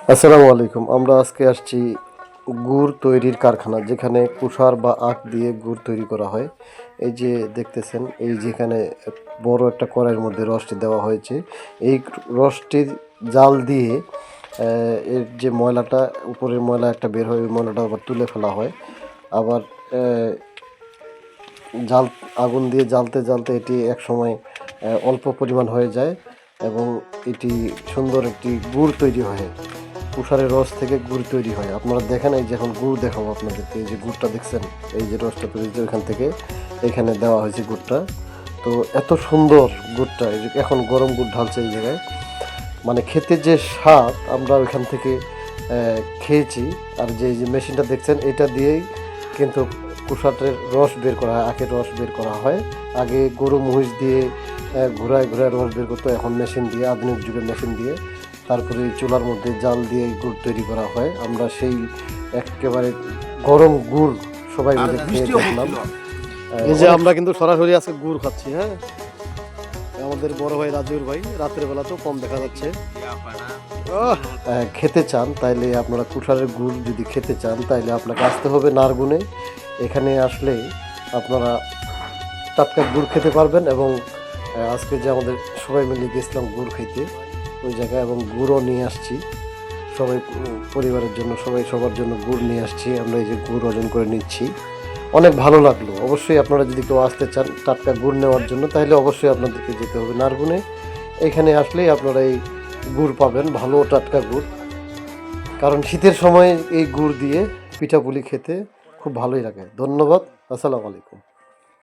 আসসালামু আলাইকুম। আমরা আজকে আসছি গুড় তৈরির কারখানা, যেখানে কুষার বা আখ দিয়ে গুড় তৈরি করা হয়। এই যে দেখতেছেন, এই যেখানে বড় একটা কড়াইয়ের মধ্যে রসটি দেওয়া হয়েছে। এই রসটির জাল দিয়ে এর যে ময়লাটা, উপরের ময়লা একটা বের হয়, ওই ময়লাটা আবার তুলে ফেলা হয়। আবার জাল আগুন দিয়ে জ্বালতে জ্বালতে এটি এক সময় অল্প পরিমাণ হয়ে যায় এবং এটি সুন্দর একটি গুড় তৈরি হয়। কুষারের রস থেকে গুড় তৈরি হয়। আপনারা দেখেন, এই যে এখন গুড় দেখাবো আপনাদেরকে। এই যে গুড়টা দেখছেন, এই যে রসটা তৈরি হয়েছে ওইখান থেকে এখানে দেওয়া হয়েছে গুড়টা। তো এত সুন্দর গুড়টা, এই যে এখন গরম গুড় ঢালছে এই জায়গায়, মানে খেতে যে স্বাদ, আমরা ওইখান থেকে খেয়েছি। আর যে এই যে মেশিনটা দেখছেন, এটা দিয়েই কিন্তু কুষাটের রস বের করা হয়, আখের রস বের করা হয়। আগে গরু মহিষ দিয়ে ঘোরায় ঘোরায় রস বের করতো, এখন মেশিন দিয়ে, আধুনিক যুগের মেশিন দিয়ে। তারপরে এই চুলার মধ্যে জাল দিয়ে গুড় তৈরি করা হয়। আমরা সেই একেবারে গরম গুড় সবাই মিলে খেয়ে দেখলাম। এই যে আমরা কিন্তু সরাসরি আজকে গুড় খাচ্ছি। হ্যাঁ, আমাদের বড় ভাই রাজুর ভাই, রাতের বেলা তো কম দেখা যাচ্ছে। খেতে চান তাইলে আপনারা কুষারের গুড় যদি খেতে চান, তাইলে আপনাকে আসতে হবে নারগুনে। এখানে আসলে আপনারা টাটকা গুড় খেতে পারবেন। এবং আজকে যে আমাদের সবাই মিলে গেছিলাম গুড় খেতে ওই জায়গায়, এবং গুড়ও নিয়ে আসছি সবাই পরিবারের জন্য, সবাই সবার জন্য গুড় নিয়ে আসছি। আমরা এই যে গুড় অর্জন করে নিচ্ছি, অনেক ভালো লাগলো। অবশ্যই আপনারা যদি কেউ আসতে চান টাটকা গুড় নেওয়ার জন্য, তাহলে অবশ্যই আপনাদেরকে যেতে হবে নারগুনে। এখানে আসলেই আপনারা এই গুড় পাবেন, ভালো টাটকা গুড়। কারণ শীতের সময় এই গুড় দিয়ে পিঠাপুলি খেতে খুব ভালোই লাগে। ধন্যবাদ। আসসালামু আলাইকুম।